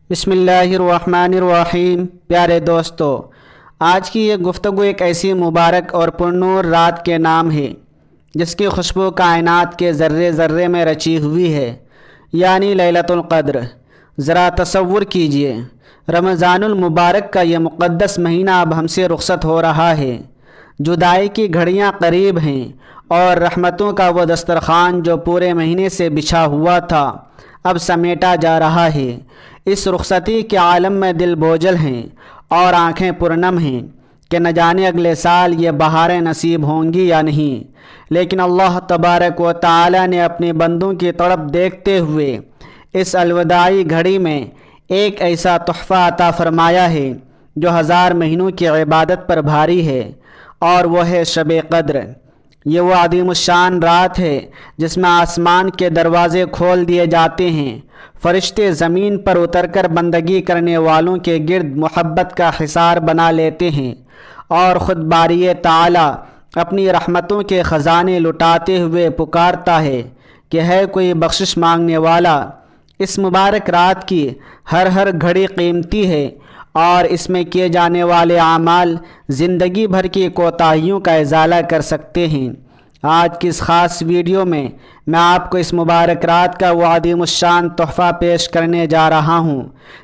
بسم اللہ الرحمن الرحیم۔ پیارے دوستو، آج کی یہ گفتگو ایک ایسی مبارک اور پرنور رات کے نام ہے جس کی خوشبو کائنات کے ذرے ذرے میں رچی ہوئی ہے، یعنی لیلۃ القدر۔ ذرا تصور کیجئے، رمضان المبارک کا یہ مقدس مہینہ اب ہم سے رخصت ہو رہا ہے، جدائی کی گھڑیاں قریب ہیں اور رحمتوں کا وہ دسترخوان جو پورے مہینے سے بچھا ہوا تھا اب سمیٹا جا رہا ہے۔ اس رخصتی کے عالم میں دل بوجھل ہیں اور آنکھیں پرنم ہیں کہ نہ جانے اگلے سال یہ بہاریں نصیب ہوں گی یا نہیں، لیکن اللہ تبارک و تعالی نے اپنے بندوں کی تڑپ دیکھتے ہوئے اس الوداعی گھڑی میں ایک ایسا تحفہ عطا فرمایا ہے جو 1000 مہینوں کی عبادت پر بھاری ہے، اور وہ ہے شب قدر۔ یہ وہ عظیم الشان رات ہے جس میں آسمان کے دروازے کھول دیے جاتے ہیں، فرشتے زمین پر اتر کر بندگی کرنے والوں کے گرد محبت کا حصار بنا لیتے ہیں، اور خود باری تعالی اپنی رحمتوں کے خزانے لٹاتے ہوئے پکارتا ہے کہ ہے کوئی بخشش مانگنے والا۔ اس مبارک رات کی ہر گھڑی قیمتی ہے، اور اس میں کیے جانے والے اعمال زندگی بھر کی کوتاہیوں کا ازالہ کر سکتے ہیں۔ آج کی اس خاص ویڈیو میں آپ کو اس مبارک رات کا وہ عظیم الشان تحفہ پیش کرنے جا رہا ہوں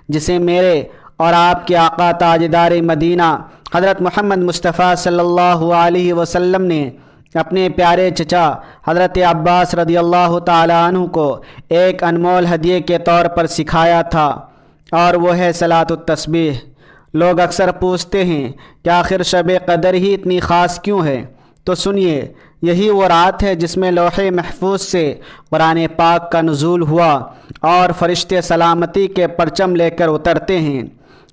جسے میرے اور آپ کے آقا تاجدار مدینہ حضرت محمد مصطفیٰ صلی اللہ علیہ وسلم نے اپنے پیارے چچا حضرت عباس رضی اللہ تعالی عنہ کو ایک انمول ہدیے کے طور پر سکھایا تھا، اور وہ ہے صلاۃ التسبیح۔ لوگ اکثر پوچھتے ہیں کہ آخر شب قدر ہی اتنی خاص کیوں ہے؟ تو سنیے، یہی وہ رات ہے جس میں لوح محفوظ سے قرآن پاک کا نزول ہوا اور فرشتے سلامتی کے پرچم لے کر اترتے ہیں۔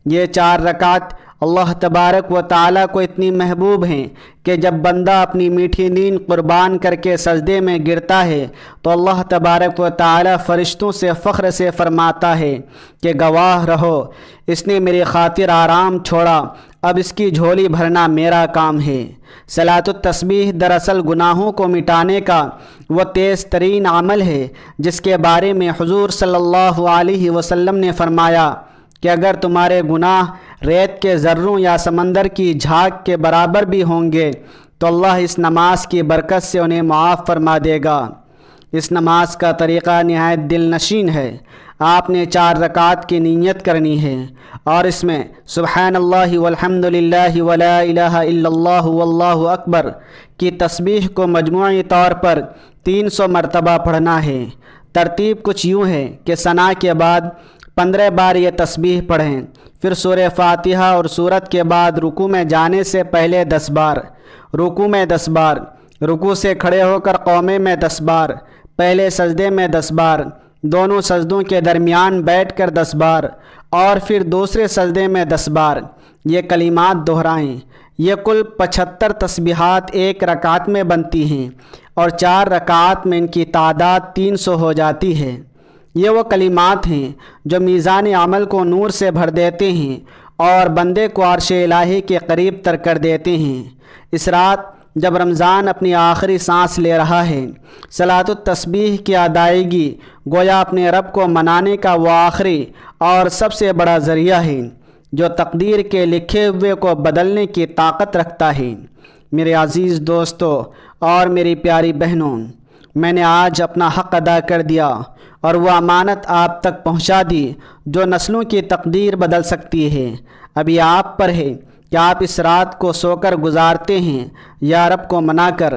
یہ 4 رکعت اللہ تبارک و تعالیٰ کو اتنی محبوب ہیں کہ جب بندہ اپنی میٹھی نیند قربان کر کے سجدے میں گرتا ہے تو اللہ تبارک و تعالیٰ فرشتوں سے فخر سے فرماتا ہے کہ گواہ رہو، اس نے میری خاطر آرام چھوڑا، اب اس کی جھولی بھرنا میرا کام ہے۔ صلاۃ التسبیح دراصل گناہوں کو مٹانے کا وہ تیز ترین عمل ہے جس کے بارے میں حضور صلی اللہ علیہ وسلم نے فرمایا کہ اگر تمہارے گناہ ریت کے ذروں یا سمندر کی جھاگ کے برابر بھی ہوں گے تو اللہ اس نماز کی برکت سے انہیں معاف فرما دے گا۔ اس نماز کا طریقہ نہایت دل نشین ہے۔ آپ نے 4 رکعات کی نیت کرنی ہے، اور اس میں سبحان اللہ والحمد للہ ولا الہ الا اللہ واللہ اکبر کی تسبیح کو مجموعی طور پر 300 مرتبہ پڑھنا ہے۔ ترتیب کچھ یوں ہے کہ ثنا کے بعد 15 بار یہ تسبیح پڑھیں، پھر سورہ فاتحہ اور سورت کے بعد رکوع میں جانے سے پہلے 10 بار، رکوع میں 10 بار، رکوع سے کھڑے ہو کر قومے میں 10 بار، پہلے سجدے میں 10 بار، دونوں سجدوں کے درمیان بیٹھ کر 10 بار، اور پھر دوسرے سجدے میں 10 بار یہ کلمات دہرائیں۔ یہ کل 75 تسبیحات ایک رکعت میں بنتی ہیں، اور 4 رکعات میں ان کی تعداد 300 ہو جاتی ہے۔ یہ وہ کلمات ہیں جو میزان عمل کو نور سے بھر دیتے ہیں اور بندے کو عرش الہی کے قریب تر کر دیتے ہیں۔ اس رات جب رمضان اپنی آخری سانس لے رہا ہے، صلاۃ التسبیح کی ادائیگی گویا اپنے رب کو منانے کا وہ آخری اور سب سے بڑا ذریعہ ہے جو تقدیر کے لکھے ہوئے کو بدلنے کی طاقت رکھتا ہے۔ میرے عزیز دوستو اور میری پیاری بہنوں، میں نے آج اپنا حق ادا کر دیا اور وہ امانت آپ تک پہنچا دی جو نسلوں کی تقدیر بدل سکتی ہے۔ ابھی آپ پر ہے کہ آپ اس رات کو سو کر گزارتے ہیں یا رب کو منا کر۔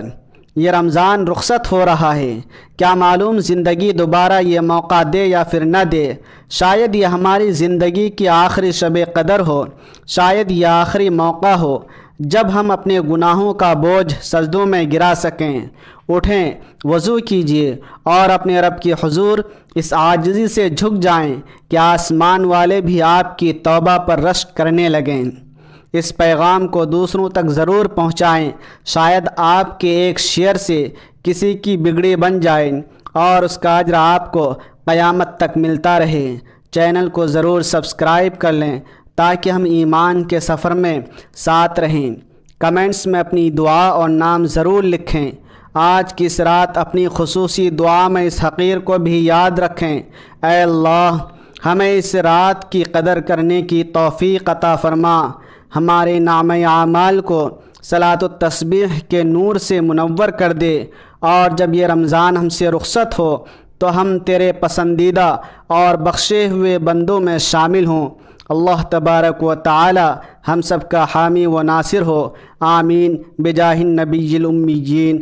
یہ رمضان رخصت ہو رہا ہے، کیا معلوم زندگی دوبارہ یہ موقع دے یا پھر نہ دے۔ شاید یہ ہماری زندگی کی آخری شب قدر ہو، شاید یہ آخری موقع ہو جب ہم اپنے گناہوں کا بوجھ سجدوں میں گرا سکیں۔ اٹھیں، وضو کیجیے اور اپنے رب کے حضور اس عاجزی سے جھک جائیں کہ آسمان والے بھی آپ کی توبہ پر رشک کرنے لگیں۔ اس پیغام کو دوسروں تک ضرور پہنچائیں، شاید آپ کے ایک شیئر سے کسی کی بگڑی بن جائے اور اس کا اجر آپ کو قیامت تک ملتا رہے۔ چینل کو ضرور سبسکرائب کر لیں تاکہ ہم ایمان کے سفر میں ساتھ رہیں۔ کمنٹس میں اپنی دعا اور نام ضرور لکھیں۔ آج کی اس رات اپنی خصوصی دعا میں اس حقیر کو بھی یاد رکھیں، اے اللہ ہمیں اس رات کی قدر کرنے کی توفیق عطا فرما، ہمارے نامہ اعمال کو صلاۃ و تسبیح کے نور سے منور کر دے، اور جب یہ رمضان ہم سے رخصت ہو تو ہم تیرے پسندیدہ اور بخشے ہوئے بندوں میں شامل ہوں۔ اللہ تبارک و تعالی ہم سب کا حامی و ناصر ہو، آمین بجاہ النبی الامیین۔